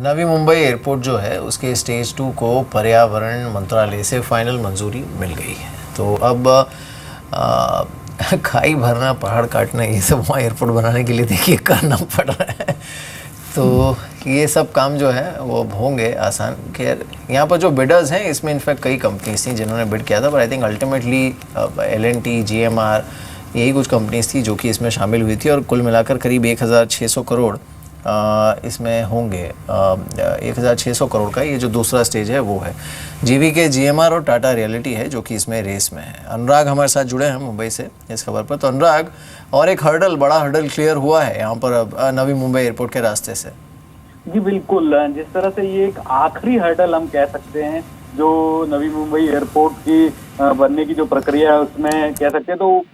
Navi Mumbai airport जो है उसके स्टेज 2 को पर्यावरण मंत्रालय से फाइनल मंजूरी मिल गई है। तो अब खाई भरना, पहाड़ काटना, ये सब वहाँ एयरपोर्ट बनाने के लिए देखिए करना पड़ रहा है। तो ये सब काम जो है वो होंगे आसान। खैर यहाँ पर जो बिडर्स हैं इसमें इनफैक्ट कई कंपनीज थी जिन्होंने बिड किया था, पर I think ultimately L&T, GMR यही कुछ कंपनीज थी जो कि इसमें शामिल हुई थी और कुल मिलाकर करीब 1600 करोड़ इसमें होंगे। 1600 करोड़ का ये जो दूसरा स्टेज है वो है। GVK, GMR और टाटा रियलिटी है जो कि इसमें रेस में है। अनुराग हमारे साथ जुड़े हैं मुंबई से इस खबर पर। तो अनुराग, और एक बड़ा हर्डल क्लियर हुआ है यहाँ पर अब नवी मुंबई एयरपोर्ट के रास्ते से। जी बिल्कुल, जिस तरह से ये एक आखिरी हर्डल हम कह सकते हैं जो नवी मुंबई एयरपोर्ट की बनने की जो प्रक्रिया है उसमें कह सकते हैं, तो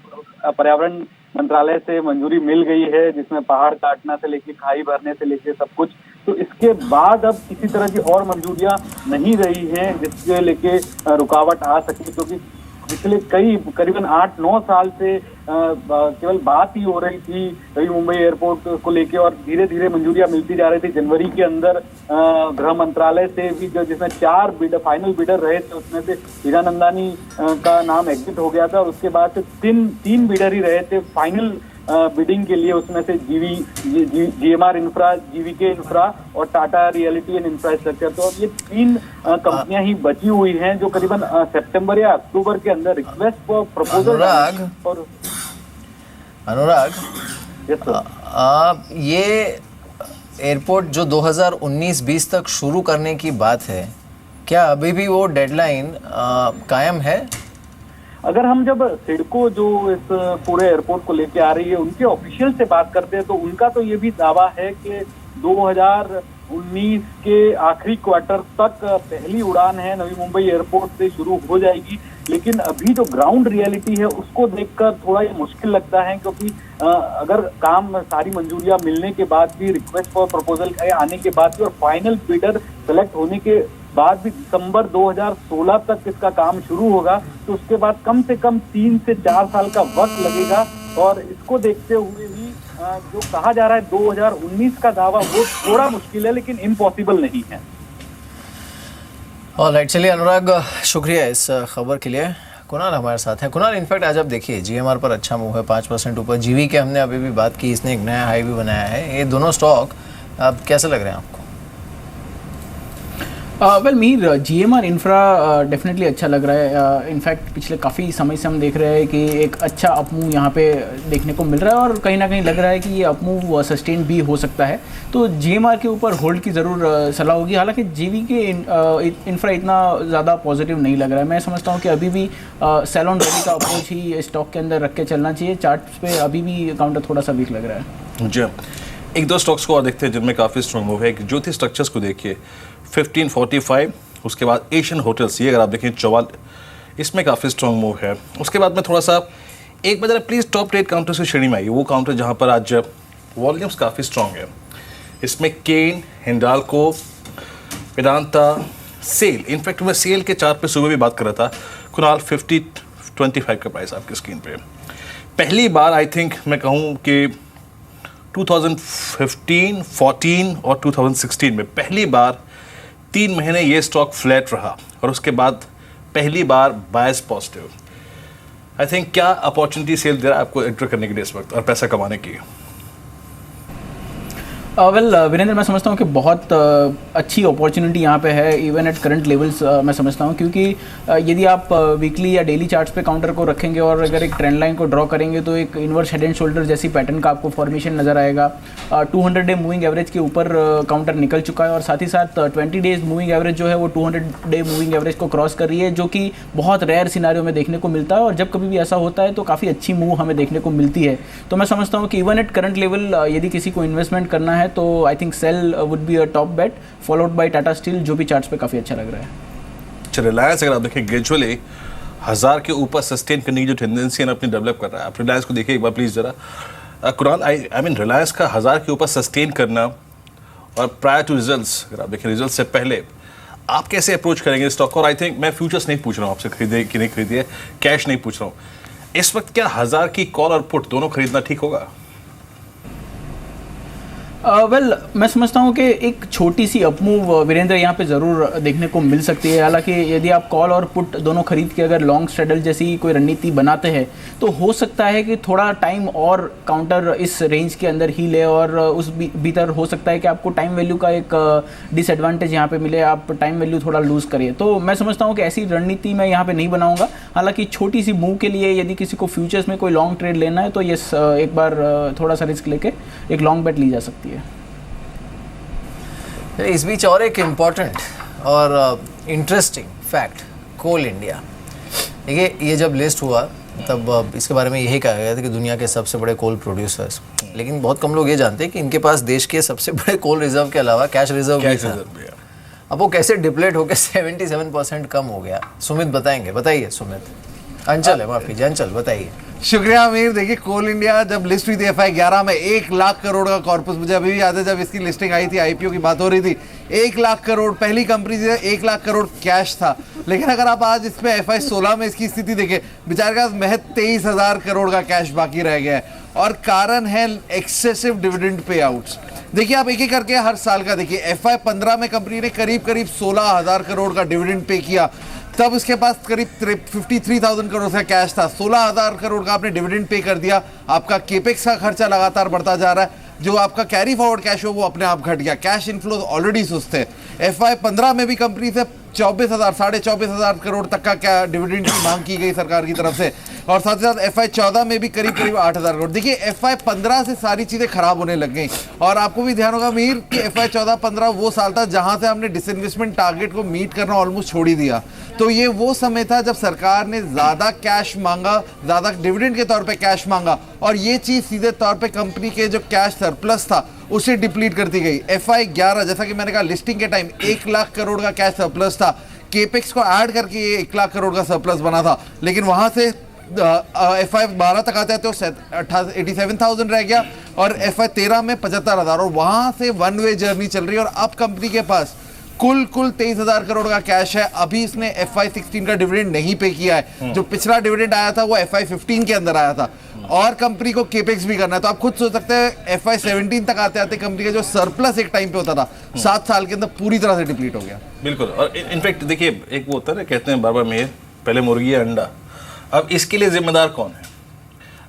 पर्यावरण मंत्रालय से मंजूरी मिल गई है, जिसमें पहाड़ काटना से लेके खाई भरने से लेके सब कुछ। तो इसके बाद अब किसी तरह की और मंजूरियां नहीं रही हैं जिसके लेके रुकावट आ सके, क्योंकि पिछले करीबन 8-9 साल से केवल बात ही हो रही थी नवी मुंबई एयरपोर्ट को लेके और धीरे धीरे मंजूरियां मिलती जा रही थी। जनवरी के अंदर गृह मंत्रालय से भी जिसमें 4 फाइनल बिडर रहे थे उसमें से हीरानंदानी का नाम एग्जिट हो गया था और उसके बाद से तीन बिडर ही रहे थे फाइनल बिडिंग के लिए। उसमें से GMR इंफ्रा, GVK इंफ्रा और टाटा रियलिटी एंड इंफ्रास्ट्रक्चर। तो अब ये 3 कंपनियां ही बची हुई हैं जो करीबन सितंबर या अक्टूबर के अंदर रिक्वेस्ट फॉर प्रपोजल। अनुराग, ये एयरपोर्ट जो 2019-20 तक शुरू करने की बात है, क्या अभी भी वो डेडलाइन कायम है? अगर हम जब सिडको जो इस पूरे एयरपोर्ट को लेके आ रही है उनके ऑफिशियल से बात करते हैं तो उनका तो ये भी दावा है कि 2019 के आखिरी क्वार्टर तक पहली उड़ान है नवी मुंबई एयरपोर्ट से शुरू हो जाएगी। लेकिन अभी जो ग्राउंड रियलिटी है उसको देखकर थोड़ा ये मुश्किल लगता है, क्योंकि अगर काम सारी मंजूरियां मिलने के बाद भी, रिक्वेस्ट फॉर प्रपोजल आने के बाद भी और फाइनल बिडर सेलेक्ट होने के बाद भी दिसंबर 2016 तक इसका काम शुरू होगा, तो उसके बाद कम से कम 3 से 4 साल का वक्त लगेगा। और इसको देखते हुए भी जो कहा जा रहा है 2019 का दावा वो थोड़ा मुश्किल है, लेकिन इम्पॉसिबल नहीं है। ऑलराइट, चलिए अनुराग, शुक्रिया इस खबर के लिए। कुणाल हमारे साथ हैं। कुणाल, इनफैक्ट आज आप देखिए GMR पर अच्छा मूव है, 5% ऊपर। GVK हमने अभी भी बात की, इसने एक नया हाई भी बनाया है। ये दोनों स्टॉक अब कैसे लग रहे हैं आपको? Well Mir, GMR infra definitely अच्छा लग रहा है। इनफैक्ट पिछले काफ़ी समय से हम देख रहे हैं कि एक अच्छा अपमूव यहाँ पे देखने को मिल रहा है और कहीं ना कहीं लग रहा है कि ये अपमूव सस्टेन भी हो सकता है। तो GMR के ऊपर होल्ड की ज़रूर सलाह होगी। हालांकि GVK इंफ्रा इतना ज़्यादा पॉजिटिव नहीं लग रहा है। मैं समझता हूँ कि अभी भी सेल ऑन रैली का अप्रोच ही स्टॉक के अंदर रख के चलना चाहिए। चार्ट्स पे अभी भी काउंटर थोड़ा सा वीक लग रहा है। जी, एक दो स्टॉक्स को और देखते हैं जिनमें काफ़ी स्ट्रॉन्ग मूव है। ज्योति स्ट्रक्चर्स को देखिए 1545, उसके बाद एशियन होटल्स, ये अगर आप देखें 44, इसमें काफ़ी स्ट्रॉन्ग मूव है। उसके बाद में थोड़ा सा एक बार प्लीज़ टॉप ट्रेड काउंटर की श्रेणी में आइए, वो काउंटर जहाँ पर आज वॉल्यूम्स काफ़ी स्ट्रॉन्ग है। इसमें केन, हिंडाल्को, वेदांता, सेल। इनफैक्ट मैं सेल के चार्ट पे सुबह भी बात कर रहा था। कुणाल 50-25 का प्राइस आपकी स्क्रीन पे। पहली बार आई थिंक मैं कहूँ कि 2015, 14 और 2016 में पहली बार 3 महीने ये स्टॉक फ्लैट रहा और उसके बाद पहली बार बायस पॉजिटिव। आई थिंक क्या अपॉर्चुनिटी सेल दे रहा है आपको एंटर करने के लिए इस वक्त और पैसा कमाने की? वेल वीरेंद्र, मैं समझता हूँ कि बहुत अच्छी अपॉर्चुनिटी यहाँ पे है इवन एट करंट लेवल्स। मैं समझता हूँ क्योंकि यदि आप वीकली या डेली चार्ट्स पे काउंटर को रखेंगे और अगर एक ट्रेंड लाइन को ड्रॉ करेंगे तो एक इनवर्स हेड एंड शोल्डर जैसी पैटर्न का आपको फॉर्मेशन नजर आएगा। 200 डे मूविंग एवरेज के ऊपर काउंटर निकल चुका है और साथ ही साथ 20 डेज मूविंग एवरेज जो है वो 200 डे मूविंग एवरेज को क्रॉस कर रही है, जो कि बहुत रेयर सिनारियो में देखने को मिलता है। और जब कभी भी ऐसा होता है तो काफ़ी अच्छी मूव हमें देखने को मिलती है। तो मैं समझता हूँ कि इवन एट करंट लेवल यदि किसी को इन्वेस्टमेंट करना है तो I think SAIL would be a top bet, followed by Tata Steel, जो भी चार्ट्स पे काफ़ी अच्छा लग रहा है। चलिए, रिलायंस अगर आप देखें ग्रेजुअली 1000 के ऊपर सस्टेन करने की जो टेंडेंसी है अपनी डेवलप कर रहा है। आप रिलायंस को देखिए एक बार प्लीज़ ज़रा। कुरान आई मीन रिलायंस का 1000 के ऊपर सस्टेन करना और प्रायर टू रिजल्ट्स, अगर आप देखें रिजल्ट से पहले आप कैसे अप्रोच करेंगे स्टॉक को? और आई थिंक मैं फ्यूचर्स नहीं पूछ रहा हूँ आपसे, खरीदे कि नहीं खरीदिए, कैश नहीं पूछ रहा हूँ। इस वक्त क्या 1000 की कॉल और पुट दोनों खरीदना ठीक होगा? वेल मैं समझता हूँ कि एक छोटी सी अपमूव वीरेंद्र यहाँ पे ज़रूर देखने को मिल सकती है। हालांकि यदि आप कॉल और पुट दोनों खरीद के अगर लॉन्ग स्ट्रेडल जैसी कोई रणनीति बनाते हैं तो हो सकता है कि थोड़ा टाइम और काउंटर इस रेंज के अंदर ही ले, और उस भीतर हो सकता है कि आपको टाइम वैल्यू का एक डिसएडवांटेज यहाँ पे मिले, आप टाइम वैल्यू थोड़ा लूज़ करिए। तो मैं समझता हूँ कि ऐसी रणनीति मैं यहाँ पर नहीं बनाऊँगा। हालाँकि छोटी सी मूव के लिए यदि किसी को फ्यूचर्स में कोई लॉन्ग ट्रेड लेना है तो ये एक बार थोड़ा सा रिस्क लेके एक लॉन्ग बेट ली जा सकती है। इस बीच और एक इम्पॉर्टेंट और इंटरेस्टिंग फैक्ट, कोल इंडिया। देखिए ये जब लिस्ट हुआ तब इसके बारे में यही कहा गया था कि दुनिया के सबसे बड़े कोल प्रोड्यूसर्स, लेकिन बहुत कम लोग ये जानते हैं कि इनके पास देश के सबसे बड़े कोल रिजर्व के अलावा कैश रिजर्व भी था। अब वो कैसे डिप्लेट होकर 77% कम हो गया, सुमित बताएंगे। बताइए सुमित। अंचल है, माफ कीजिए अंचल, बताइए। शुक्रिया अमीर। देखिए कोल इंडिया जब लिस्ट हुई थी FI11 में 1 लाख करोड़ का कॉर्पस, मुझे अभी भी याद है जब इसकी लिस्टिंग आई थी, IPO की बात हो रही थी, 1 लाख करोड़ पहली कंपनी थी, 1 लाख करोड़ कैश था। लेकिन अगर आप आज इसमें FI16 में इसकी स्थिति देखें, बेचारे का महज 23,000 करोड़ का कैश बाकी रह गया है, और कारण है एक्सेसिव डिविडेंड पे आउट्स। देखिए आप एक एक करके हर साल का देखिए, FI15 में कंपनी ने करीब 16,000 करोड़ का डिविडेंड पे किया, तब उसके पास करीब 53,000 करोड़ का कैश था, 16,000 करोड़ का आपने डिविडेंड पे कर दिया, आपका केपेक्स का खर्चा लगातार बढ़ता जा रहा है, जो आपका कैरी फॉरवर्ड कैश हो वो अपने आप घट गया, कैश इनफ्लो ऑलरेडी सुस्त है। FI15 में भी कंपनी से 24,000 करोड़ तक का क्या डिविडेंड की मांग की गई सरकार की तरफ से, और साथ ही साथ FI14 में भी करीब 8,000 करोड़। देखिए FI15 से सारी चीज़ें खराब होने लग गई, और आपको भी ध्यान होगा मीर कि FI14-15 वो साल था जहां से हमने डिसइन्वेस्टमेंट टारगेट को मीट करना ऑलमोस्ट छोड़ ही दिया। तो ये वो समय था जब सरकार ने ज़्यादा कैश मांगा, ज़्यादा डिविडेंड के तौर पर कैश मांगा, और ये चीज़ सीधे तौर पर कंपनी के जो कैश सरप्लस था उसे डिप्लीट करती गई। FI11 जैसा कि मैंने कहा लिस्टिंग के टाइम 1 लाख करोड़ का कैश सरप्लस था, केपेक्स को ऐड करके ये 1 लाख करोड़ का सरप्लस बना था, लेकिन वहां से FI12 तक आते तो 87,000 रह गया, और FI13 में 75,000, और वहां से वन वे जर्नी चल रही है। और अब कंपनी के पास कुल 23,000 करोड़ का कैश है। अभी इसने FI16 का डिविडेंड नहीं पे किया है, जो पिछला डिविडेंड आया था वो FI15 के अंदर आया था, और कंपनी को केपेक्स भी करना है। तो आप खुद सोच सकते हैं FI17 तक आते आते कंपनी का जो सरप्लस एक टाइम पे होता था 7 साल के अंदर पूरी तरह से डिप्लीट हो गया। बिल्कुल। और इनफैक्ट देखिए एक वो होता है ना, कहते हैं बार-बार मेयर, पहले मुर्गी या अंडा। अब इसके लिए जिम्मेदार कौन है?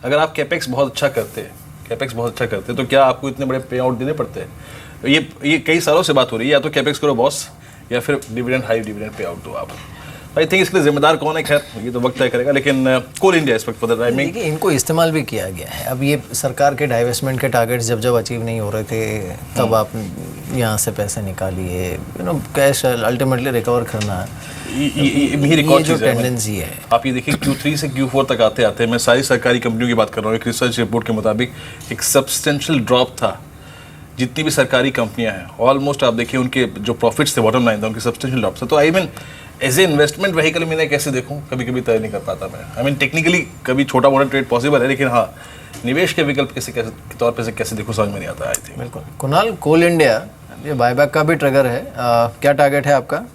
अगर आप कैपेक्स बहुत अच्छा करते तो क्या आपको इतने बड़े पे आउट देने पड़ते हैं? ये कई सालों से बात हो रही है, या तो कैपेक्स करो बॉस, या फिर हाई डिविडेंड पे आउट दो आप। आई थिंक इसके लिए जिम्मेदार कौन है, खैर ये तो वक्त तय करेगा, लेकिन कोल इंडिया इस वक्त फॉर द टाइमिंग। देखिए इनको इस्तेमाल भी किया गया है। अब ये सरकार के डाइवेस्टमेंट के टारगेट्स जब अचीव नहीं हो रहे थे तब आप यहाँ से पैसे निकालिए, कैश अल्टीमेटली रिकवर करना ये जो टेंडेंसी है। आप ये देखिए Q3 से Q4 तक आते आते, मैं सारी सरकारी कंपनियों की बात कर रहा हूँ, एक रिसर्च रिपोर्ट के मुताबिक एक सब्सटेंशियल ड्रॉप था। जितनी भी सरकारी कंपनियां हैं ऑलमोस्ट आप देखिए उनके जो प्रॉफिट्स थे, बॉटम लाइन था, उनके सब्सटेंशियल ड्रॉप था। तो I mean as a investment vehicle मैं कैसे देखूं, कभी कभी तय नहीं कर पाता मैं। आई मीन टेक्निकली कभी छोटा मोटा ट्रेड पॉसिबल है, लेकिन हाँ निवेश के विकल्प कैसे तौर पर कैसे देखूं समझ में नहीं आता। आई थिंक बिल्कुल। कुणाल, कोल इंडिया ये बायबैक का भी ट्रिगर है, क्या टारगेट है आपका?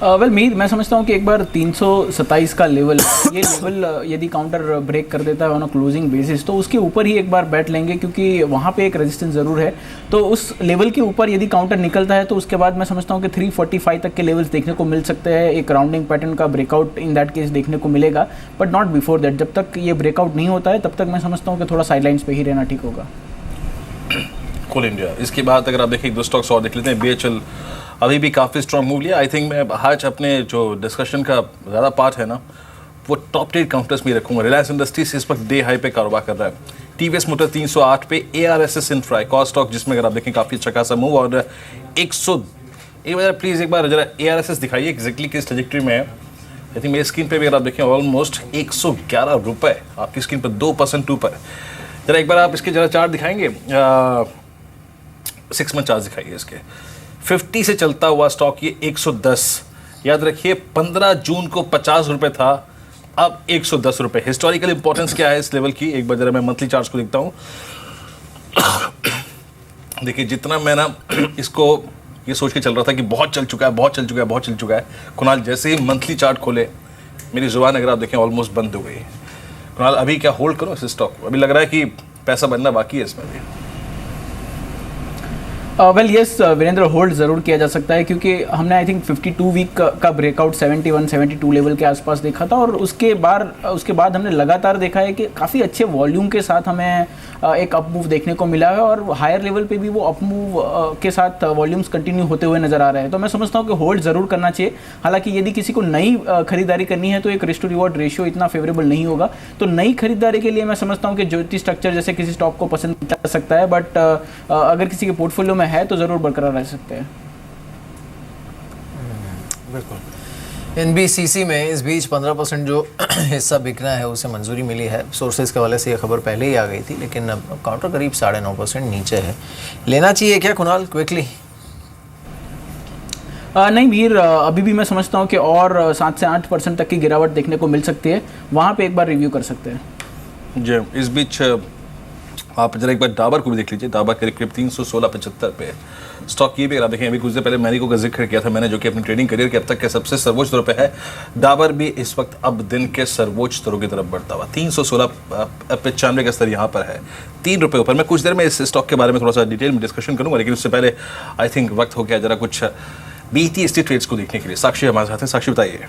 वेल मीर, मैं समझता हूँ कि एक बार 327 का लेवल, ये लेवल यदि काउंटर ब्रेक कर देता है ऑन अ क्लोजिंग बेसिस तो उसके ऊपर ही एक बार बैट लेंगे, क्योंकि वहाँ पे एक रेजिस्टेंस ज़रूर है। तो उस लेवल के ऊपर यदि काउंटर निकलता है तो उसके बाद मैं समझता हूँ कि 345 तक के लेवल्स देखने को मिल सकते हैं। एक राउंडिंग पैटर्न का ब्रेकआउट इन दैट केस देखने को मिलेगा, बट नॉट बिफोर दैट। जब तक ये ब्रेकआउट नहीं होता है तब तक मैं समझता हूँ कि थोड़ा साइडलाइंस पे ही रहना ठीक होगा। कोल इंडिया। इसके बाद अगर आप देखें 2 स्टॉक्स और देख लेते हैं। BHL अभी भी काफ़ी स्ट्रॉन्ग मूव लिया। आई थिंक मैं आज अपने जो डिस्कशन का ज़्यादा पार्ट है ना वो टॉप 10 काउंटर्स में रखूँगा। रिलायंस इंडस्ट्रीज इस वक्त डे हाई पे कारोबार कर रहा है। TVS मोटर 308 पे, ARSS इंफ्रा एक और स्टॉक जिसमें अगर आप देखें काफ़ी अच्छा खासा मूव, और 100 प्लीज़ एक बार जरा ARSS दिखाइए एग्जैक्टली किस ट्रेजेक्टरी में है। आई थिंक मेरी स्क्रीन पे भी अगर आप देखें ऑलमोस्ट 111 रुपये आपकी स्क्रीन पर 2% ऊपर। जरा एक बार आप इसके जरा चार्ट दिखाएंगे, 6 मंथ चार्ट दिखाइए इसके। 50 से चलता हुआ स्टॉक ये 110, याद रखिए 15 जून को 50 रुपये था, अब 110 रुपये। हिस्टोरिकल इंपॉर्टेंस क्या है इस लेवल की, एक बार जरा मैं मंथली चार्ट्स को देखता हूँ। देखिए जितना मैं ना इसको ये सोच के चल रहा था कि बहुत चल चुका है, कुणाल जैसे ही मंथली चार्ट खोले मेरी जुबान अगर आप देखें ऑलमोस्ट बंद हो गई। कुणाल अभी क्या होल्ड करो इस स्टॉक को? अभी लग रहा है कि पैसा बनना बाकी है इसमें भी। वेल यस वीरेंद्र, होल्ड ज़रूर किया जा सकता है क्योंकि हमने आई थिंक 52 वीक का ब्रेकआउट 71-72 लेवल के आसपास देखा था और उसके बाद हमने लगातार देखा है कि काफ़ी अच्छे वॉल्यूम के साथ हमें एक अप मूव देखने को मिला है और हायर लेवल पे भी वो अप मूव के साथ वॉल्यूम्स कंटिन्यू होते हुए नज़र आ रहे हैं। तो मैं समझता हूँ कि होल्ड ज़रूर करना चाहिए। हालांकि यदि किसी को नई खरीदारी करनी है तो एक रिस्क टू रिवॉर्ड रेशियो इतना फेवरेबल नहीं होगा, तो नई खरीदारी के लिए मैं समझता हूँ कि ज्योति स्ट्रक्चर जैसे किसी स्टॉक को पसंद कर सकता है, बट अगर किसी के पोर्टफोलियो में है तो ज़रूर बरकरार रह सकते हैं। बिल्कुल। NBCC में इस बीच 15% जो हिस्सा बिकना है उसे मंजूरी मिली है। सोर्सेज के वाले से ये खबर पहले ही आ गई थी, लेकिन अब काउंटर करीब 9.5% नीचे है। लेना चाहिए क्या कुणाल, क्विकली? नहीं वीर, अभी भी मैं समझता हूँ कि और 7 से 8% तक की गिरावट देखने को मिल सकती है, वहाँ पे एक बार रिव्यू कर सकते हैं। जी, इस बीच आप जरा एक बार डाबर को भी देख लीजिए। डाबर करीब 316.75 पे स्टॉक ये भी अगर आप देखें, अभी कुछ देर पहले मैरिको का जिक्र किया था मैंने, जो कि अपनी ट्रेडिंग करियर के अब तक के सबसे सर्वोच्च दरों पे है। डाबर भी इस वक्त अब दिन के सर्वोच्च दरों की तरफ बढ़ता हुआ 316.95 का स्तर यहाँ पर है, 3 रुपये ऊपर। मैं कुछ देर में इस स्टॉक के बारे में थोड़ा सा डिटेल में डिस्कशन करूँगा, लेकिन उससे पहले आई थिंक वक्त हो गया जरा कुछ BTST ट्रेड्स को देखने के लिए। साक्षी हमारे साथ हैं। साक्षी बताइए।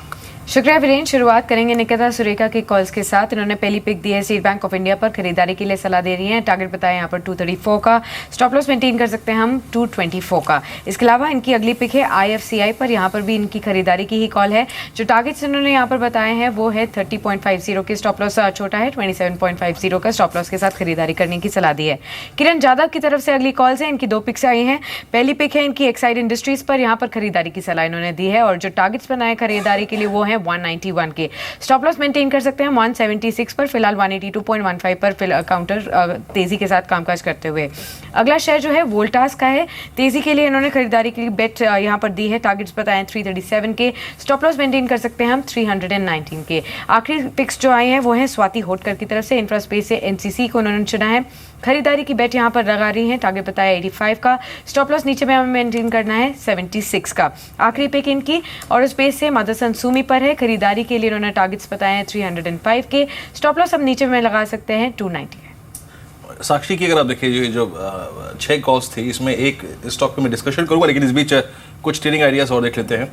शुक्रिया वीरेन। शुरुआत करेंगे निकिता सुरेखा के कॉल्स के साथ। इन्होंने पहली पिक दी है स्टेट बैंक ऑफ इंडिया पर, खरीदारी के लिए सलाह दे रही हैं। टारगेट बताया यहाँ पर 234 का, स्टॉप लॉस मेंटेन कर सकते हैं हम 224 का। इसके अलावा इनकी अगली पिक है IFCI पर, यहाँ पर भी इनकी खरीदारी की ही कॉल है। जो टारगेट्स इन्होंने यहाँ पर बताए हैं वो है 30.50 के, स्टॉप लॉस छोटा है 27.50 का, स्टॉप लॉस के साथ खरीदारी करने की सलाह दी है। किरण जादव की तरफ से अगली कॉल्स है, इनकी 2 पिक्स आई हैं। पहली पिक है इनकी एक्साइड इंडस्ट्रीज पर, यहाँ पर खरीदारी की सलाह इन्होंने दी है और जो टारगेट्स बनाए खरीदारी के लिए वो है 191 के, स्टॉप लॉस मेंटेन कर सकते हैं 176 पर, फिलहाल 182.15 पर काउंटर तेजी के साथ कामकाज करते हुए। अगला शेयर जो है वोल्टास का है, तेजी के लिए इन्होंने खरीदारी के लिए बेट यहाँ पर दी है। टारगेट्स बताए 337 के, स्टॉप लॉस मेंटेन कर सकते हैं हम 319 के। आखिरी पिक्स जो आई हैं वो है स्वाति होटकर की तरफ से, इंफ्रास्पेस से NCC को उन्होंने चुना है। खरीदारी की बेट यहाँ पर लगा रही है, टारगेट बताया 85 का, स्टॉप लॉस नीचे में हमें मेंटेन करना है 76 का। आखिरी पिक इनकी और स्पेस से मदरसन सुमी पर है, खरीदारी के लिए उन्होंने टारगेट्स बताए हैं 305 के, स्टॉप लॉस हम नीचे में लगा सकते हैं 290। साक्षी की अगर आप देखिए, ये जो 6 कॉल्स थी इसमें एक स्टॉक पे मैं डिस्कशन करूंगा, लेकिन इस बीच कुछ ट्रेडिंग आइडियाज और देख लेते हैं।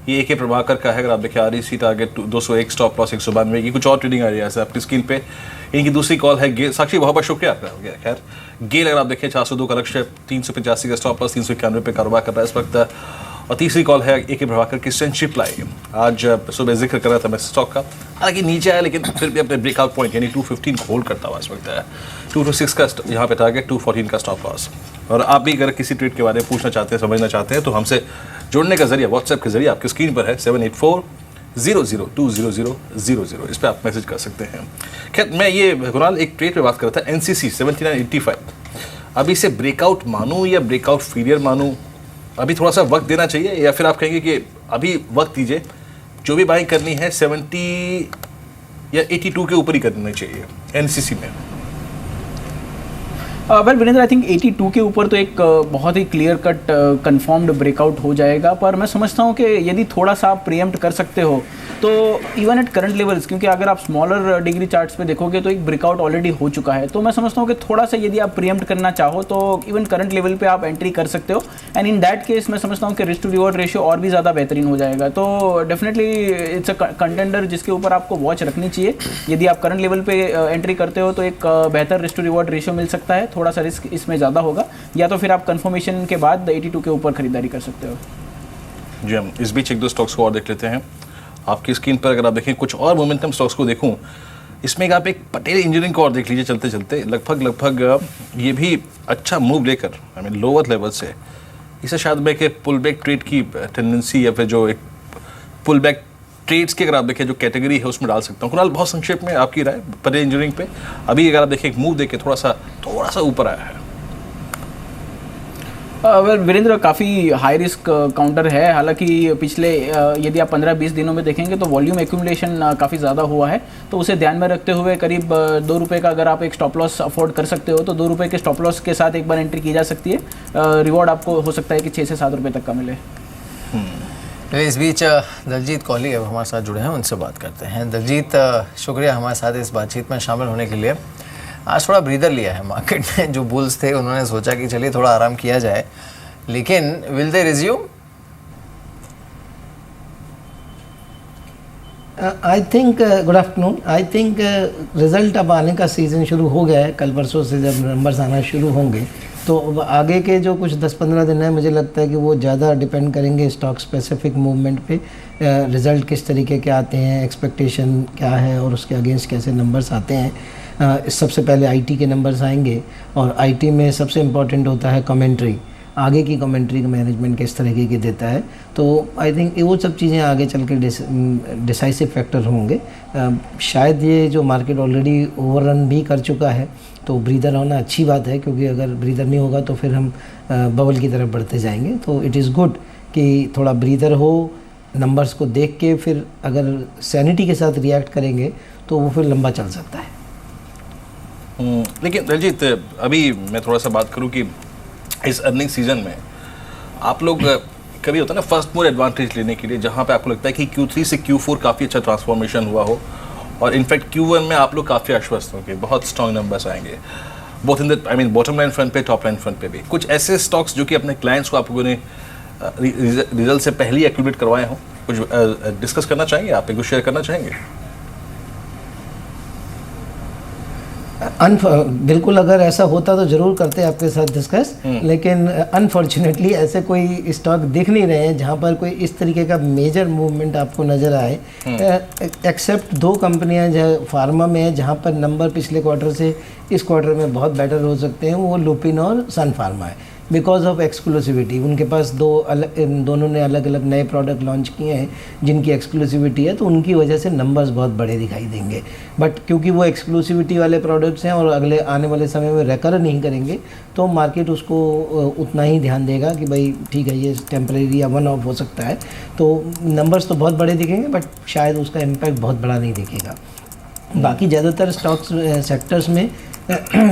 ये AK प्रभाकर का है, अगर आप देखिए REC टारगेट 201, स्टॉप लॉस 192 की। कुछ और ट्रेडिंग आइडियाज है आपकी स्क्रीन पे। इनकी दूसरी कॉल है गेल। साक्षी बहुत बहुत शुक्रिया आपका। खैर गेल अगर आप देखिए 402 का लक्ष्य, 385 का स्टॉप लॉस, 391 पे कारोबार कर रहा है इस वक्त। और तीसरी कॉल है AK प्रभाकर की सेंचुरी प्लाई। आज सुबह जिक्र कर रहा था मैं स्टॉक का, हालांकि नीचे आया लेकिन फिर भी अपने ब्रेकआउट पॉइंट यानी 215 को होल्ड करता हुआ इस वक्त है। 226 का यहाँ पे टारगेट, 214 का स्टॉप लॉस। और आप भी अगर किसी ट्रेड के बारे में पूछना चाहते हैं, समझना चाहते हैं, तो हमसे जुड़ने का जरिया व्हाट्सएप के जरिए आपकी स्क्रीन पर है 784-00-200-00। इस पर आप मैसेज कर सकते हैं। खैर मैं ये कुणाल एक ट्रेड पे बात कर रहा था, NCC 7985। अभी इसे ब्रेकआउट मानूं या ब्रेकआउट फेलियर मानूं? अभी थोड़ा सा वक्त देना चाहिए या फिर आप कहेंगे कि अभी वक्त दीजिए, जो भी बाइंग करनी है 70 या 82 के ऊपर ही करनी चाहिए NCC में? वेल वीरेंद्र, आई थिंक 82 के ऊपर तो एक बहुत ही क्लियर कट कंफर्म्ड ब्रेकआउट हो जाएगा, पर मैं समझता हूँ कि यदि थोड़ा सा आप प्रीएम्प्ट कर सकते हो तो इवन एट करंट लेवल्स, क्योंकि अगर आप स्मॉलर डिग्री चार्ट्स पे देखोगे तो एक ब्रेकआउट ऑलरेडी हो चुका है, तो मैं समझता हूँ कि थोड़ा सा यदि आप प्रीएम्प्ट करना चाहो तो इवन करंट लेवल पे आप एंट्री कर सकते हो। एंड इन दैट केस मैं समझता हूँ कि रिस्क टू रिवॉर्ड रेशियो और भी ज़्यादा बेहतरीन हो जाएगा। तो डेफिनेटली इट्स अ कंटेंडर जिसके ऊपर आपको वॉच रखनी चाहिए। यदि आप करंट लेवल पे एंट्री करते हो तो एक बेहतर रिस्क टू रिवॉर्ड रेशियो मिल सकता है, थोड़ा सा रिस्क इसमें ज़्यादा होगा, या तो फिर आप कंफर्मेशन के बाद 82 के ऊपर खरीदारी कर सकते हो। जी, हम इस बीच एक दो स्टॉक्स को और देख लेते हैं। आपकी स्क्रीन पर अगर आप देखें कुछ और मोमेंटम स्टॉक्स को देखूं, इसमें आप एक पटेल इंजीनियरिंग को और देख लीजिए चलते चलते। लगभग ये भी अच्छा मूव लेकर लोअर लेवल से इसे शायद मैं कि पुल बैक ट्रेड की टेंडेंसी या फिर जो एक पुल बैक ट्रेड्स की अगर आप देखें जो कैटेगरी है उसमें डाल सकता हूँ। कुणाल बहुत संक्षेप में आपकी राय पटेल इंजीनियरिंग पे? अभी अगर आप देखें एक मूव देके थोड़ा सा ऊपर आया है। वीरेंद्र, काफ़ी हाई रिस्क काउंटर है। हालांकि पिछले यदि आप 15-20 दिनों में देखेंगे तो वॉल्यूम एक्यूमुलेशन काफ़ी ज़्यादा हुआ है, तो उसे ध्यान में रखते हुए करीब 2 रुपये का अगर आप एक स्टॉप लॉस अफोर्ड कर सकते हो तो 2 रुपये के स्टॉप लॉस के साथ एक बार एंट्री की जा सकती है। रिवॉर्ड आपको हो सकता है कि 6 से 7 रुपये तक का मिले। इस बीच दलजीत कोहली अब हमारे साथ जुड़े हैं, उनसे बात करते हैं। दलजीत, शुक्रिया हमारे साथ इस बातचीत में शामिल होने के लिए। आज थोड़ा ब्रीदर लिया है मार्केट ने। जो बुल्स थे उन्होंने सोचा कि चलिए थोड़ा आराम किया जाए, लेकिन will they resume? I think good afternoon. I think result अब आने का सीज़न शुरू हो गया है। कल परसों से जब नंबर्स आना शुरू होंगे तो अब आगे के जो कुछ 10-15 दिन है, मुझे लगता है कि वो ज़्यादा डिपेंड करेंगे स्टॉक स्पेसिफिक मूवमेंट पे। रिज़ल्ट किस तरीके के आते हैं, एक्सपेक्टेशन क्या है और उसके अगेंस्ट कैसे नंबर्स आते हैं। सबसे पहले आईटी के नंबर्स आएंगे और आईटी में सबसे इम्पॉर्टेंट होता है कमेंट्री। आगे की कमेंट्री का मैनेजमेंट किस तरीके की देता है, तो आई थिंक वो सब चीज़ें आगे चल के डिसाइसिव फैक्टर होंगे। शायद ये जो मार्केट ऑलरेडी ओवररन भी कर चुका है, तो ब्रीदर होना अच्छी बात है, क्योंकि अगर ब्रीदर नहीं होगा तो फिर हम बबल की तरफ बढ़ते जाएंगे। तो इट इज़ गुड कि थोड़ा ब्रीदर हो, नंबर्स को देख के फिर अगर सैनिटी के साथ रिएक्ट करेंगे तो वो फिर लंबा चल सकता है। लेकिन रंजीत, अभी मैं थोड़ा सा बात करूं कि इस अर्निंग सीजन में आप लोग कभी होता है ना फर्स्ट मूवर एडवांटेज लेने के लिए, जहां पे आपको लगता है कि Q3 से Q4 काफ़ी अच्छा ट्रांसफॉर्मेशन हुआ हो और इनफैक्ट Q1 में आप लोग काफ़ी आश्वस्त होंगे, बहुत स्ट्रॉन्ग नंबर्स आएंगे both in the bottom line front पे, टॉप लाइन फ्रंट पे भी। कुछ ऐसे स्टॉक्स जो कि अपने क्लाइंट्स को आप लोगों ने रिजल्ट से पहले ही एक्टिवेट करवाए हों, कुछ डिस्कस करना चाहेंगे आप, कुछ शेयर करना चाहेंगे? बिल्कुल, अगर ऐसा होता तो ज़रूर करते आपके साथ डिस्कस, लेकिन अनफॉर्चुनेटली ऐसे कोई स्टॉक दिख नहीं रहे हैं जहां पर कोई इस तरीके का मेजर मूवमेंट आपको नज़र आए, एक्सेप्ट 2 कंपनियां जो फार्मा में है जहां पर नंबर पिछले क्वार्टर से इस क्वार्टर में बहुत बेटर हो सकते हैं, वो लुपिन और सन फार्मा है, बिकॉज ऑफ एक्सक्लूसिविटी। उनके पास दोनों ने अलग अलग नए प्रोडक्ट लॉन्च किए हैं जिनकी एक्सक्लूसिविटी है, तो उनकी वजह से नंबर्स बहुत बड़े दिखाई देंगे। बट क्योंकि वो एक्सक्लूसिविटी वाले प्रोडक्ट्स हैं और अगले आने वाले समय में रेकर नहीं करेंगे, तो मार्केट उसको उतना ही ध्यान देगा कि भाई ठीक है, ये टेम्परेरी या वन ऑफ हो सकता है। तो नंबर्स तो बहुत बड़े दिखेंगे बट शायद उसका इम्पैक्ट बहुत बड़ा नहीं दिखेगा। बाकी ज़्यादातर स्टॉक्स सेक्टर्स में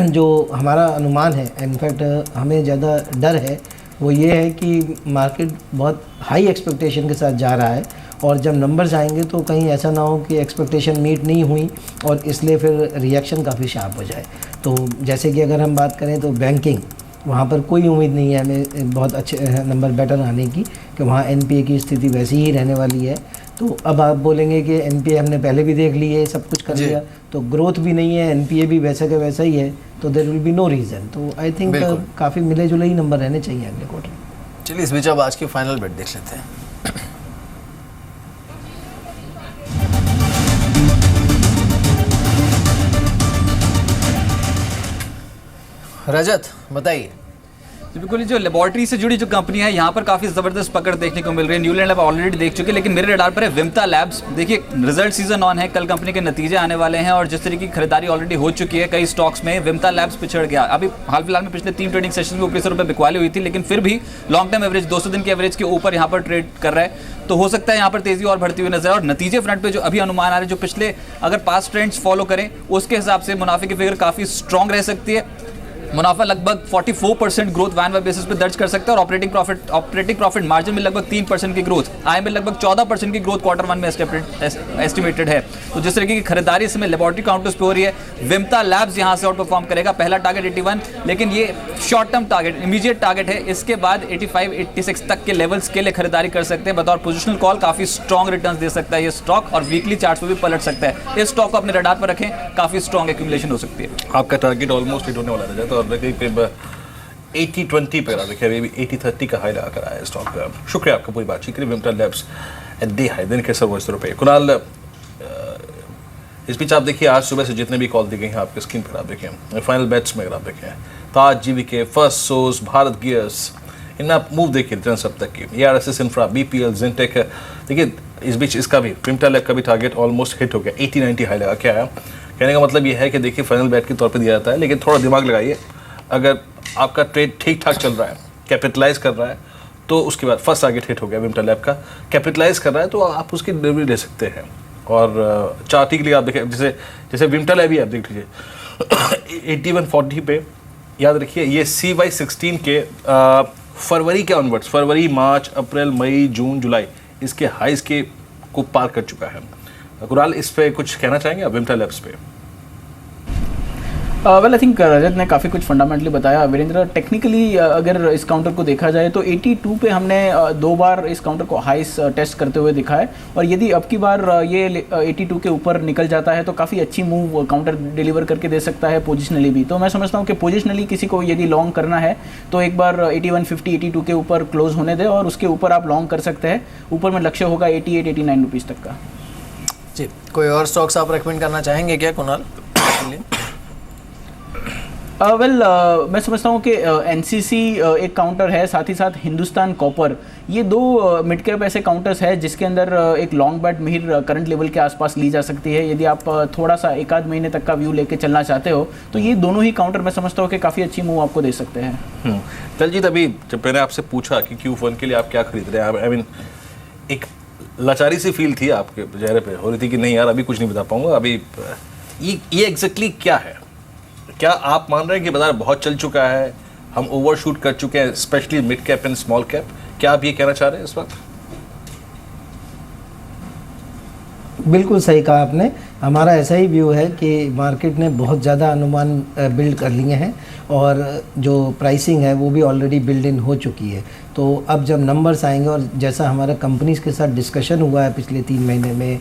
जो हमारा अनुमान है, इनफैक्ट हमें ज़्यादा डर है, वो ये है कि मार्केट बहुत हाई एक्सपेक्टेशन के साथ जा रहा है और जब नंबर्स आएंगे तो कहीं ऐसा ना हो कि एक्सपेक्टेशन मीट नहीं हुई और इसलिए फिर रिएक्शन काफ़ी शार्प हो जाए। तो जैसे कि अगर हम बात करें तो बैंकिंग, वहाँ पर कोई उम्मीद नहीं है हमें बहुत अच्छे नंबर बेटर आने की, कि वहाँ एनपीए की स्थिति वैसी ही रहने वाली है। तो अब आप बोलेंगे कि एनपीए हमने पहले भी देख ली है, सब कुछ कर लिया, तो ग्रोथ भी नहीं है, एनपीए भी वैसा का वैसा ही है, तो there will be no reason. तो आई थिंक काफ़ी मिले जुले ही नंबर रहने चाहिए अगले क्वार्टर। चलिए इस बीच अब आज की फाइनल बेट देख लेते हैं। रजत बताइए। बिल्कुल, जो लेबोरेटरी से जुड़ी जो कंपनी है यहाँ पर काफ़ी ज़बरदस्त पकड़ देखने को मिल रही है। न्यूलैंड लैब ऑलरेडी देख चुके, लेकिन मेरे रडार पर है विमता लैब्स। देखिए, रिजल्ट सीजन ऑन है, कल कंपनी के नतीजे आने वाले हैं और जिस तरीके की खरीदारी ऑलरेडी हो चुकी है कई स्टॉक्स में, विमता लैब्स पिछड़ गया। अभी हाल फिलहाल में पिछले 3 ट्रेडिंग सेशन में ₹21 बिकवाली हुई थी, लेकिन फिर भी लॉन्ग टर्म एवरेज 200 दिन के एवरेज के ऊपर यहाँ पर ट्रेड कर रहा है। तो हो सकता है यहाँ पर तेजी और बढ़ती हुई नजर। और नतीजे फ्रंट पे जो अभी अनुमान आ रहे हैं, जो पिछले अगर पास्ट ट्रेंड्स फॉलो करें उसके हिसाब से मुनाफे की फिगर काफ़ी स्ट्रॉन्ग रह सकती है। मुनाफा लगभग 44% ग्रोथ वैन वाई बेसिस पे दर्ज कर सकता है और ऑपरेटिंग प्रॉफिट मार्जिन में लगभग 3% की ग्रोथ, आय में लगभग 14% की ग्रोथ क्वार्टर 1 में एस्टिमेटेड है। तो जिस तरीके की खरीदारी इस समय लेबोरेटरी काउंटर्स पे हो रही है, विमता लैब्स यहां से आउट परफॉर्म करेगा। पहला टारगेट 81, लेकिन ये short term target, immediate target है। इसके बाद 85-86 तक के लेवल्स के लिए खरीदारी कर सकते हैं। बतौर पोजिशनल कॉल काफी स्ट्रॉन्ग रिटर्न्स दे सकता है ये स्टॉक और वीकली चार्ट पे भी पलट सकता है। इस स्टॉक को अपने रडार पर रखें, काफी स्ट्रॉन्ग एक्यूमुलेशन हो सकती है। आपका टारगेट ऑलमोस्ट हिट होने वाला है, तो कहीं पे 80-20 पे देखिए, अभी 80-30 का हाई लगा कर आया स्टॉक का। शुक्रिया आपका पूरी बातचीत के लिए। विमता लैब्स एट डे हाई, दिन के ₹70 कुणाल, इस बीच आप देखिए आज सुबह से जितने भी कॉल दी गई हैं आपके स्क्रीन पर आप देखें, फाइनल बेट्स में अगर आप देखें Taj, GVK, first source, Bharat gears, इनमें आप मूव देखिए रिटर्न सब तक की, ARSS इंफ्रा, BPL, जिनटेक। देखिए इस बीच इसका भी विमता लैब का भी टारगेट ऑलमोस्ट हिट हो गया, 80-90 हाई लगा के आया। कहने का मतलब यह है कि देखिए फाइनल बेट के तौर पर दिया जाता है, लेकिन थोड़ा दिमाग लगाइए, अगर आपका ट्रेड ठीक ठाक चल रहा है, कैपिटलाइज कर रहा है, तो उसके बाद फर्स्ट टारगेट हिट हो गया विमता लैब का, कैपिटलाइज कर रहा है तो आप उसकी डिलीवरी ले सकते हैं। और चार्टी के लिए आप देखें, जैसे विमता लैब ही आप देख लीजिए 81-40 पे, याद रखिए ये CY16 के फरवरी के ऑनवर्ड्स, फरवरी, मार्च, अप्रैल, मई, जून, जुलाई, इसके हाइज के को पार कर चुका है। कुणाल, इस पे कुछ कहना चाहेंगे आप विमता लैब्स पे? वेल आई थिंक रजत ने काफ़ी कुछ फंडामेंटली बताया। वीरेंद्र, टेक्निकली अगर इस काउंटर को देखा जाए तो 82 पे हमने 2 बार इस काउंटर को हाइस टेस्ट करते हुए दिखा है, और यदि अब की बार ये 82 के ऊपर निकल जाता है तो काफ़ी अच्छी मूव काउंटर डिलीवर करके दे सकता है पोजिशनली भी। तो मैं समझता हूँ कि पोजिशनली किसी को यदि लॉन्ग करना है तो एक बार 8150 82 के ऊपर क्लोज होने दे और उसके ऊपर आप लॉन्ग कर सकते हैं। ऊपर में लक्ष्य होगा 88-89 रुपीज़ तक का। जी, कोई और स्टॉक्स आप रेकमेंड करना चाहेंगे क्या कुणाल? मैं समझता हूँ कि एनसीसी एक काउंटर है, साथ ही साथ हिंदुस्तान कॉपर, ये 2 मिड कैप ऐसे काउंटर्स है जिसके अंदर एक long bat Mihir current level के आसपास ली जा सकती है। यदि आप थोड़ा सा 1-8 महीने तक का व्यू लेके चलना चाहते हो तो ये दोनों ही काउंटर मैं समझता हूँ कि काफ़ी अच्छी मूव आपको दे सकते हैं। दलजीत, अभी जब मैंने आपसे पूछा कि Q1 के लिए आप क्या खरीद रहे हैं, आई मीन एक लाचारी सी फील थी आपके चेहरे पे, हो रही थी कि नहीं यार अभी कुछ नहीं बता पाऊंगा। अभी ये एग्जैक्टली क्या है? क्या आप मान रहे हैं कि बाजार बहुत चल चुका है, हम ओवरशूट कर चुके हैं, specially mid cap and small cap? क्या आप ये कहना चाह रहे हैं इस वक्त? बिल्कुल सही कहा आपने। हमारा ऐसा ही व्यू है कि मार्केट ने बहुत ज़्यादा अनुमान बिल्ड कर लिए हैं और जो प्राइसिंग है वो भी ऑलरेडी बिल्ड इन हो चुकी है। तो अब जब नंबर्स आएंगे और जैसा हमारा कंपनीज़ के साथ डिस्कशन हुआ है पिछले 3 महीने में,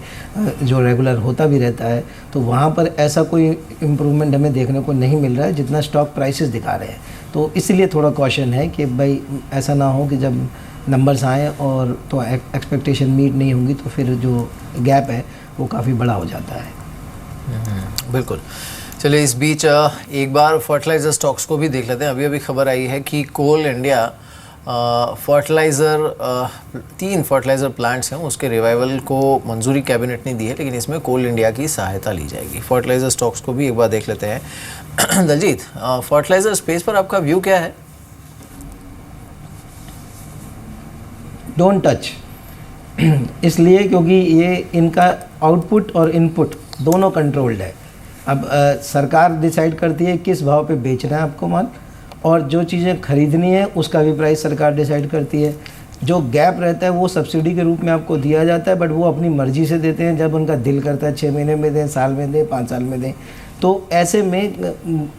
जो रेगुलर होता भी रहता है, तो वहाँ पर ऐसा कोई इम्प्रूवमेंट हमें देखने को नहीं मिल रहा है जितना स्टॉक प्राइसेस दिखा रहे हैं। तो इसलिए थोड़ा कॉशन है कि भाई ऐसा ना हो कि जब नंबर्स आएँ और तो एक्सपेक्टेशन मीट नहीं होंगी तो फिर जो गैप है वो काफ़ी बड़ा हो जाता है। बिल्कुल। चलिए, इस बीच एक बार फर्टिलाइज़र स्टॉक्स को भी देख लेते हैं। अभी अभी खबर आई है कि कोल इंडिया फर्टिलाइज़र 3 फर्टिलाइज़र प्लांट्स हैं उसके रिवाइवल को मंजूरी कैबिनेट ने दी है, लेकिन इसमें कोल इंडिया की सहायता ली जाएगी। फर्टिलाइज़र स्टॉक्स को भी एक बार देख लेते हैं। दलजीत, फर्टिलाइज़र स्पेस पर आपका व्यू क्या है? Don't touch. इसलिए क्योंकि ये इनका आउटपुट और इनपुट दोनों कंट्रोल्ड है। अब सरकार डिसाइड करती है किस भाव पे बेचना है आपको माल, और जो चीज़ें खरीदनी है उसका भी प्राइस सरकार डिसाइड करती है। जो गैप रहता है वो सब्सिडी के रूप में आपको दिया जाता है, बट वो अपनी मर्जी से देते हैं, जब उनका दिल करता है 6 महीने में दें, साल में दें, 5 साल में दें। तो ऐसे में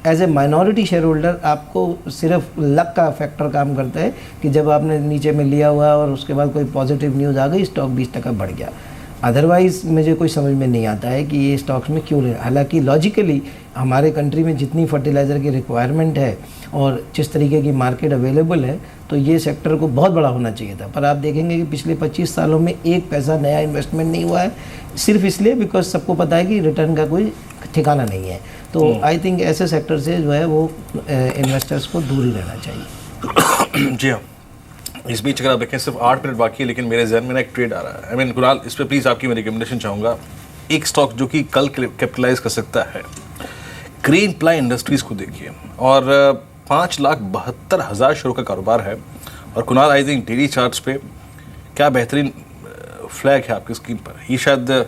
as a minority shareholder आपको सिर्फ लक का फैक्टर काम करता है कि जब आपने नीचे में लिया हुआ और उसके बाद कोई पॉजिटिव न्यूज़ आ गई, स्टॉक 20% बढ़ गया। अदरवाइज़ मुझे कोई समझ में नहीं आता है कि ये स्टॉक्स में क्यों ले। हालांकि लॉजिकली हमारे कंट्री में जितनी फर्टिलाइज़र की रिक्वायरमेंट है और जिस तरीके की मार्केट अवेलेबल है, तो ये सेक्टर को बहुत बड़ा होना चाहिए था। पर आप देखेंगे कि पिछले 25 सालों में 1 पैसा नया इन्वेस्टमेंट नहीं हुआ है, सिर्फ इसलिए बिकॉज सबको पता है कि रिटर्न का कोई ठिकाना नहीं है। तो आई थिंक ऐसे सेक्टर से जो है वो इन्वेस्टर्स को दूर ही रहना चाहिए। जी हाँ। इस बीच अगर आप देखें सिर्फ 8 मिनट बाकी है, लेकिन मेरे जहन में ना एक ट्रेड आ रहा है। आई मीन कुणाल, इस पर प्लीज़ आपकी मैं रिकमेंडेशन चाहूँगा। एक स्टॉक जो कि कल कैपिटलाइज कर सकता है, ग्रीन प्लाई इंडस्ट्रीज़ को देखिए, और 5,72,000 शेयरों का कारोबार है। और Kunal, I think daily charts पे क्या बेहतरीन फ्लैग है आपकी स्क्रीन पर। ये शायद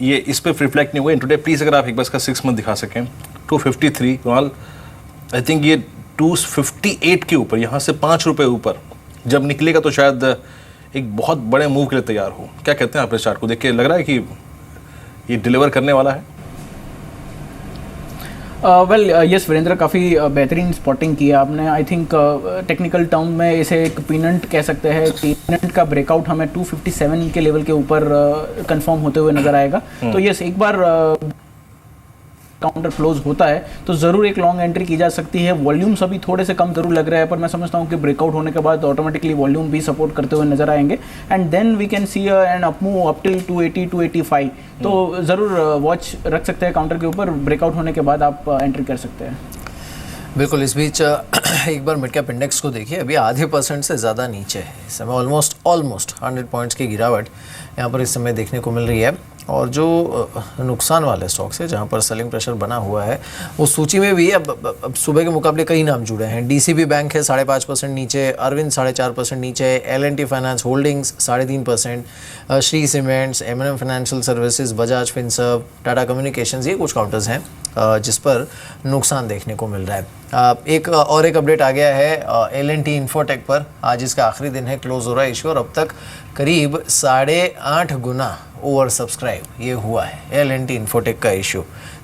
ये इस पर रिफ्लेक्ट नहीं हुआ इन टुडे। प्लीज़ अगर आप एक बार इसका 6 मंथ दिखा सकें। 253 कुणाल, आई थिंक ये 258 के ऊपर, यहाँ से 5 रुपये ऊपर जब निकलेगा तो शायद एक बहुत बड़े मूव के लिए तैयार हो। क्या कहते हैं आप इस चार्ट को देख के? लग रहा है कि ये डिलीवर करने वाला है? वेल यस वीरेंद्र, काफ़ी बेहतरीन स्पॉटिंग की है आपने। आई थिंक टेक्निकल टर्म में इसे एक पीनट कह सकते हैं। पीनट का ब्रेकआउट हमें 257 के लेवल के ऊपर कंफर्म होते हुए नजर आएगा। तो यस, एक बार काउंटर क्लोज होता है तो ज़रूर एक लॉन्ग एंट्री की जा सकती है। वॉल्यूम्स अभी थोड़े से कम जरूर लग रहे हैं, पर मैं समझता हूँ कि ब्रेकआउट होने के बाद ऑटोमेटिकली वॉल्यूम भी सपोर्ट करते हुए नजर आएंगे, and then we can see an up move up till 280 285। तो ज़रूर वॉच रख सकते हैं काउंटर के ऊपर। ब्रेकआउट होने के बाद आप एंट्री कर सकते हैं। बिल्कुल। इस बीच एक बार मिड कैप इंडेक्स को देखिए, अभी आधे % से ज़्यादा नीचे है इस समय। ऑलमोस्ट 100 पॉइंट्स की गिरावट यहाँ पर इस समय देखने को मिल रही है। और जो नुकसान वाले स्टॉक्स है जहाँ पर सेलिंग प्रेशर बना हुआ है, वो सूची में भी अब सुबह के मुकाबले कई नाम जुड़े हैं। डीसीबी बैंक है 5.5% नीचे, अरविंद 4.5% नीचे, L&T finance holdings 3.5%, Shri cements, M&M financial services, Bajaj Finserv, Tata communications, ये कुछ काउंटर्स हैं जिस पर नुकसान देखने को मिल रहा है। एक अपडेट आ गया है L&T इन्फोटेक पर। आज इसका आखिरी दिन है, क्लोज हो रहा है इशू, और अब तक करीब 8.5 गुना ओवर सब्सक्राइब ये हुआ है L&T इन्फोटेक का इशू।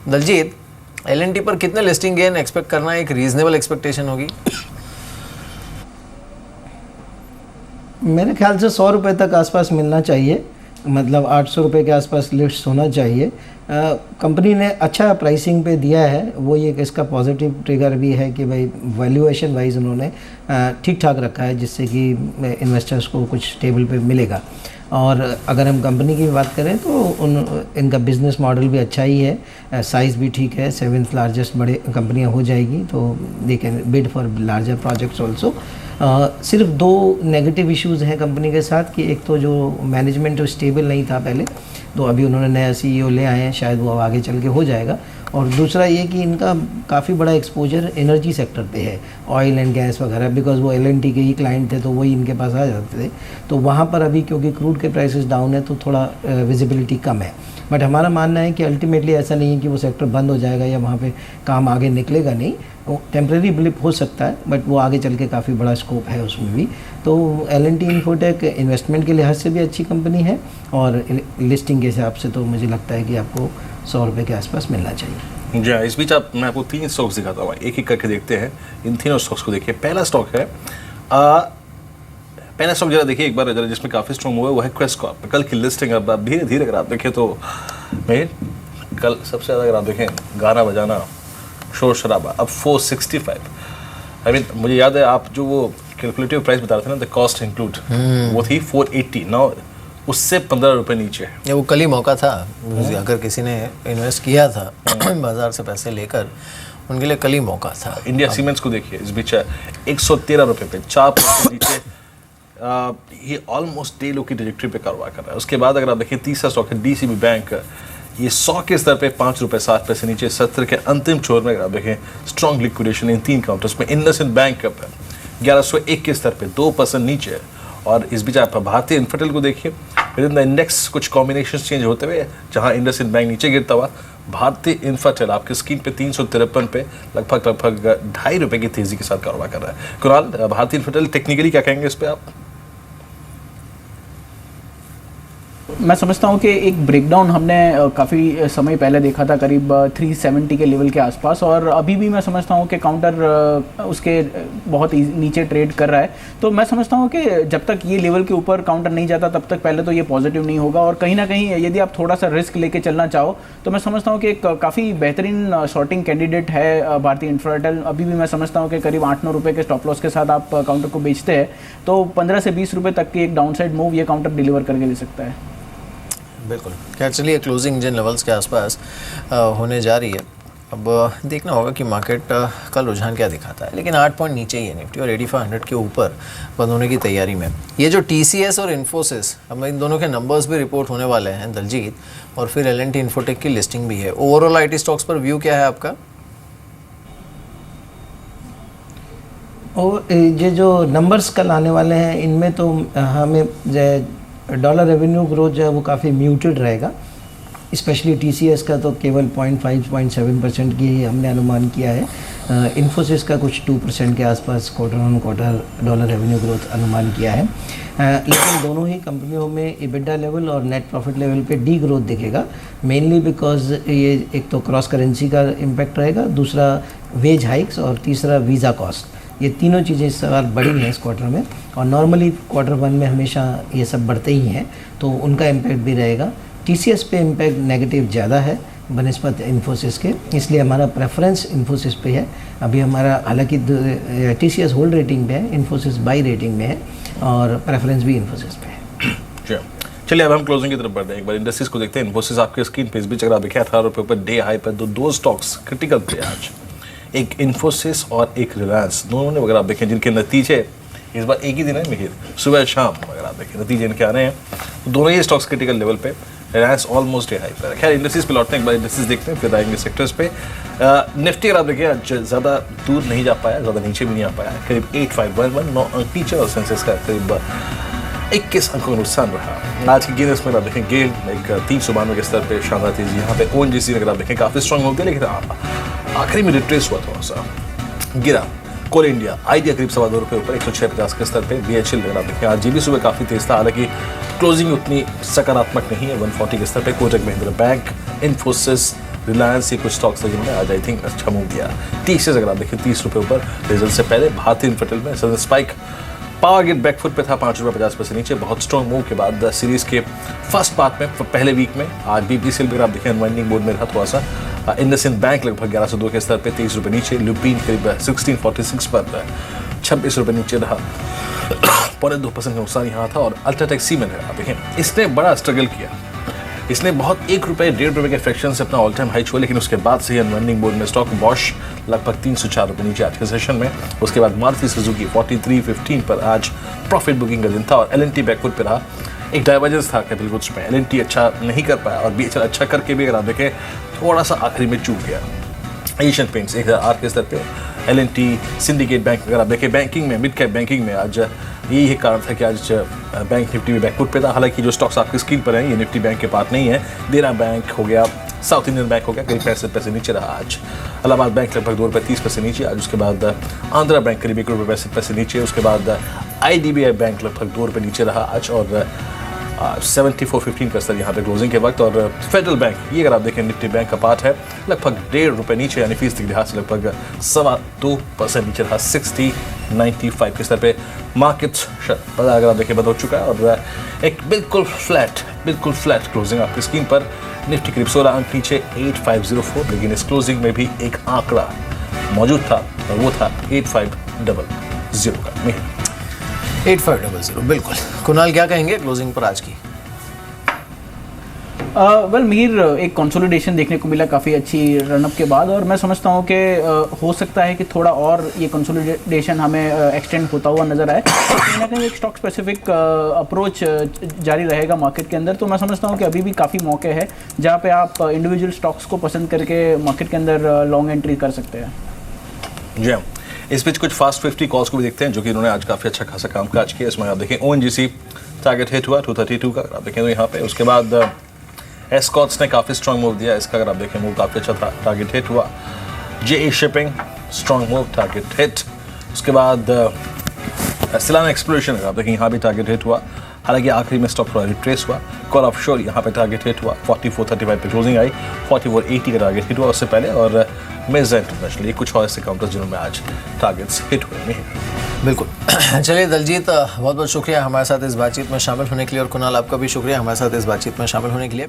दलजीत, L&T पर कितने लिस्टिंग गेन एक्सपेक्ट करना एक रीजनेबल एक्सपेक्टेशन होगी? मेरे ख्याल से 100 रुपये तक आसपास मिलना चाहिए, मतलब 800 रुपये के आसपास लिस्ट होना चाहिए। कंपनी ने अच्छा प्राइसिंग पे दिया है, वो ये इसका पॉजिटिव ट्रिगर भी है कि भाई वैल्यूएशन वाइज उन्होंने ठीक ठाक रखा है, जिससे कि इन्वेस्टर्स को कुछ टेबल पे मिलेगा। और अगर हम कंपनी की बात करें तो इनका बिज़नेस मॉडल भी अच्छा ही है, साइज़ भी ठीक है, 7th लार्जेस्ट बड़े कंपनियां हो जाएगी, तो they can bid for larger projects also. सिर्फ 2 नेगेटिव इश्यूज़ हैं कंपनी के साथ कि एक तो जो मैनेजमेंट जो स्टेबल नहीं था पहले, तो अभी उन्होंने नया CEO ले आए हैं, शायद वो आगे चल के हो जाएगा। और दूसरा ये कि इनका काफ़ी बड़ा एक्सपोजर एनर्जी सेक्टर पे है, ऑयल एंड गैस वगैरह, बिकॉज वो L&T के ही क्लाइंट थे तो वही इनके पास आ जाते थे। तो वहाँ पर अभी क्योंकि क्रूड के प्राइसेस डाउन है तो थोड़ा विजिबिलिटी कम है। बट हमारा मानना है कि अल्टीमेटली ऐसा नहीं है कि वो सेक्टर बंद हो जाएगा या वहाँ पे काम आगे निकलेगा नहीं, वो टेम्प्रेरी ब्लिप हो सकता है, बट वो आगे चल के काफ़ी बड़ा स्कोप है उसमें भी। तो L&T इन्फोटेक इन्वेस्टमेंट के लिहाज से भी अच्छी कंपनी है, और लिस्टिंग के हिसाब से तो मुझे लगता है कि आपको 100 रुपये के आसपास मिलना चाहिए। जी हाँ, इस बीच मैं आपको 3 स्टॉक्स दिखाता हूँ, एक एक करके देखते हैं इन तीनों स्टॉक्स को। देखिए पहला स्टॉक है, पहला स्टॉक जरा देखिए एक बार जरा, जिसमें काफ़ी स्ट्रॉन्ग हुआ है वो है क्वेस्ट कॉर्प। कल की लिस्टिंग अब धीरे धीरे अगर आप देखें तो कल सबसे ज़्यादा अगर आप देखें गाना बजाना शोर शराबा अब 465। आई मीन मुझे याद है आप जो वो कैलकुलेटिव प्राइस बता रहे थे ना, द कॉस्ट इंक्लूड, वो थी 480। नाउ उससे 15 रुपये नीचे। ये वो कल ही मौका था, अगर किसी ने इन्वेस्ट किया था बाजार से पैसे लेकर, उनके लिए कल ही मौका था। इंडिया सीमेंट्स को देखिए, इस बीच 113 रुपये पे 4% नीचे, ये ऑलमोस्ट डे लो की ट्रैजेक्टरी पे कारोबार कर रहा है। उसके बाद अगर आप देखिए तीसरा स्टॉक है DCB बैंक, ये 100 के स्तर पे 5 रुपये 7 पैसे नीचे। सत्र के अंतिम छोर में अगर आप देखें स्ट्रॉन्ग लिक्विडेशन इन 3 काउंटर्स में। इंडसइंड बैंक कप है 1101 के स्तर पे 2% नीचे। और इस बीच आप भारतीय इन्फोटेल को देखिए, विद इन द इंडेक्स कुछ कॉम्बिनेशन चेंज होते हुए, जहां इंडसइंड बैंक नीचे गिरता हुआ, भारतीय इन्फोटेल आपकी स्क्रीन पे 353 पे लगभग 2.5 रुपये की तेजी के साथ कारोबार कर रहा है। कुणाल, भारतीय इन्फोटेल टेक्निकली क्या कहेंगे इस पे आप? मैं समझता हूँ कि एक ब्रेकडाउन हमने काफ़ी समय पहले देखा था, करीब 370 के लेवल के आसपास, और अभी भी मैं समझता हूँ कि काउंटर उसके बहुत नीचे ट्रेड कर रहा है। तो मैं समझता हूँ कि जब तक ये लेवल के ऊपर काउंटर नहीं जाता तब तक पहले तो ये पॉजिटिव नहीं होगा। और कहीं ना कहीं यदि आप थोड़ा सा रिस्क लेके चलना चाहो तो मैं समझता हूँ कि एक काफ़ी बेहतरीन शॉर्टिंग कैंडिडेट है भारतीय इन्फ्राटेल। अभी भी मैं समझता हूँ कि करीब 8-9 रुपये के स्टॉप लॉस के साथ आप काउंटर को बेचते हैं तो 15 से 20 रुपये तक की एक डाउनसाइड मूव ये काउंटर डिलीवर करके दे सकता है। बिल्कुल। खैर चलिए, क्लोजिंग जिन लेवल्स के आसपास होने जा रही है, अब देखना होगा कि मार्केट का रुझान क्या दिखाता है। लेकिन 8 पॉइंट नीचे ही है निफ्टी और 8500 के ऊपर बंद होने की तैयारी में। ये जो TCS और इन्फोसिस, अब इन दोनों के नंबर्स भी रिपोर्ट होने वाले हैं दलजीत, और फिर L&T इन्फोटेक की लिस्टिंग भी है। ओवरऑल IT स्टॉक्स पर व्यू क्या है आपका? और ये जो नंबर्स कल आने वाले हैं इनमें तो हमें डॉलर रेवेन्यू ग्रोथ जो है वो काफ़ी म्यूटेड रहेगा, स्पेशली TCS का तो केवल 0.5-0.7% की हमने अनुमान किया है। इन्फोसिस का कुछ 2% के आसपास quarter on quarter dollar revenue growth अनुमान किया है। लेकिन दोनों ही कंपनियों में EBITDA लेवल और नेट प्रॉफिट लेवल पे डी ग्रोथ दिखेगा, मेनली बिकॉज ये एक तो क्रॉस करेंसी का इम्पैक्ट रहेगा, दूसरा वेज हाइक्स और तीसरा वीज़ा कॉस्ट। ये तीनों चीज़ें इस बार बढ़ी हैं इस क्वार्टर में, और नॉर्मली Q1 में हमेशा ये सब बढ़ते ही हैं, तो उनका इम्पैक्ट भी रहेगा। TCS पे इम्पैक्ट नेगेटिव ज़्यादा है बनस्पत इन्फोसिस के, इसलिए हमारा प्रेफरेंस इन्फोसिस पे है। अभी हमारा हालांकि TCS होल्ड रेटिंग पे है, इन्फोसिस बाई रेटिंग में है, और प्रेफरेंस भी इन्फोसिस पे है। चलिए अब हम क्लोजिंग की तरफ बढ़ते हैं। एक बार इंडस्ट्रीज को देखते हैं। इन्फोसिस आपके स्क्रीन पे इस बीच अगर आप देखें 18 रुपये पर डे हाई पर दो स्टॉक्स क्रिटिकल थे आज, एक इन्फोसिस और एक रिलायंस। दोनों ने अगर आप देखें जिनके नतीजे इस बार एक ही दिन है मिहिर, सुबह शाम अगर आप देखें नतीजे इनके आ रहे हैं, तो दोनों ही स्टॉक्स क्रिटिकल लेवल पे, रिलायंस ऑलमोस्ट डे हाई पर। खैर इंडस्ट्रीज पे लौटने एक बार इंडस्ट्रीज देखते हैं, फिर आएंगे सेक्टर्स पे। निफ्टी अगर आप देखें आज ज़्यादा दूर नहीं जा पाया, ज़्यादा नीचे भी नहीं आ पाया, करीब 8511 9 अंक नीचे, और सेंसेक्स का करीब 21 अंकों का नुकसान रहा। आज की गेंद इसमें आप देखें गेंद एक 392 के स्तर पे शानदार तेजी। यहाँ पे ONGC अगर आप देखें काफ़ी स्ट्रॉन्ग होती है, लेकिन आखिरी में रिट्रेस हुआ थोड़ा सा गिरा। कोल इंडिया आइडिया करीब 2.25 रुपये ऊपर 106.50 के स्तर पे। BHL अगर आप देखें आज भी सुबह काफ़ी तेज था, हालांकि क्लोजिंग उतनी सकारात्मक नहीं है, 140 के स्तर पे। कोटक महिंद्रा बैंक, इन्फोसिस, रिलायंस ये कुछ स्टॉक्स थे जिन्होंने आज आई थिंक अच्छा मूव दिया। टीसीएस अगर आप देखिए 30 रुपये ऊपर रिजल्ट से पहले। भारतीय इन्फ्राटेल में sudden spike. Power grid backfoot पे था, 5 रुपये 50 पैसे नीचे। बहुत स्ट्रॉन्ग मूव के बाद सीरीज के फर्स्ट पार्ट में पहले वीक में आज बीपीसीएल भी अगर आप देखें अनवाइंडिंग मोड में रहा थोड़ा सा। इंडसइंड बैंक लगभग 1102 के स्तर पे 23 रुपये नीचे। लुपिन करीब 1646 पर 26 रुपये नीचे रहा। 0.2% नुकसान यहाँ था। और अल्ट्राटेक सीमेंट है आप देखें, इसने बड़ा स्ट्रगल किया। इसने बहुत 1 रुपये 1.5 रुपये के फ्रैक्शन से अपना ऑल टाइम हाई छुआ, लेकिन उसके बाद से अनवाइंडिंग मोड में स्टॉक। बॉश लगभग 304 रुपये नीचे आज के सेशन में। उसके बाद मारुति सुजुकी 43.15 पर आज प्रॉफिट बुकिंग का दिन था। और एल&टी बैकफुट पे रहा। एक डाइवर्जेंस था कैपिटल गुड्स में, एल&टी अच्छा नहीं कर पाया और बीएचएल अच्छा करके भी अगर आप देखें थोड़ा सा आखिरी में चूक गया। एशियन पेंट्स 1008 के स्तर पे। एल&टी, सिंडिकेट बैंक अगर आप देखें बैंकिंग में, मिड कैप बैंकिंग में आज यही कारण था कि आज बैंक निफ्टी में बैकफुट पे था। हालांकि जो स्टॉक्स आपकी स्क्रीन पर हैं ये निफ्टी बैंक के पार्ट नहीं है। देना बैंक हो गया, साउथ इंडियन बैंक हो गया, करीब 65 पैसे नीचे रहा आज। इलाहाबाद बैंक लगभग 2 रुपये 30 पैसे नीचे आज। उसके बाद आंध्रा बैंक करीब 1 रुपये 65 पैसे नीचे। उसके बाद IDBI बैंक लगभग 2 रुपये नीचे रहा आज। और 74.15 का स्तर यहाँ पे क्लोजिंग के वक्त। और फेडरल बैंक ये अगर आप देखें निफ्टी बैंक का पार्ट है, लगभग 1.5 रुपये नीचे, यानी फीसदी के लिहाज से लगभग 2.25% नीचे रहा। 60.95 के स्तर पे मार्केट पता अगर आप देखें बंद हो चुका है। और एक बिल्कुल फ्लैट क्लोजिंग आपकी स्क्रीन पर। निफ्टी करीब 16 अंक नीचे 8504, लेकिन इस क्लोजिंग में भी एक आंकड़ा मौजूद था और वो था 8500 का। 8500 बिल्कुल। कुणाल क्या कहेंगे क्लोजिंग पर आज की? वेल मीर, एक कंसोलिडेशन देखने को मिला काफ़ी अच्छी रनअप के बाद। और मैं समझता हूँ कि हो सकता है कि थोड़ा और ये कंसोलिडेशन हमें एक्सटेंड होता हुआ नजर आए। कहीं ना कहीं एक स्टॉक स्पेसिफिक अप्रोच जारी रहेगा मार्केट के अंदर। तो मैं समझता हूँ कि अभी भी काफ़ी मौके हैं जहाँ पे आप इंडिविजुअल स्टॉक्स को पसंद करके मार्केट के अंदर लॉन्ग एंट्री कर सकते हैं। जी हाँ, इस बीच कुछ फास्ट 50 कॉल्स को भी देखते हैं जो कि इन्होंने आज काफ़ी अच्छा खासा काम काज किया। इसमें आप देखें ONGC टारगेट हिट हुआ 232 का, आप देखें तो यहाँ पे। उसके बाद एस्कॉर्ट्स ने काफ़ी स्ट्रॉन्ग मूव दिया, इसका अगर आप देखें मूव काफ़ी अच्छा था, टारगेट हिट हुआ। JE shipping strong move, target hit. उसके बाद सिलाना एक्सप्लोरेशन अगर आप देखें यहाँ भी टारगेट हिट हुआ, हालांकि आखिरी में स्टॉक थोड़ा रिट्रेस हुआ। कॉल ऑफशोर यहाँ पे टारगेट हिट हुआ, 4435 पे क्लोजिंग आई, 4480 का टारगेट हिट हुआ उससे पहले। और मिर्जा इंटरनेशनल, ये कुछ और ऐसे काउंटर्स जिन्होंने आज टारगेट्स हिट हुए नहीं। बिल्कुल। चलिए दलजीत, बहुत बहुत शुक्रिया हमारे साथ इस बातचीत में शामिल होने के लिए। और कुणाल आपका भी शुक्रिया हमारे साथ इस बातचीत में शामिल होने के लिए।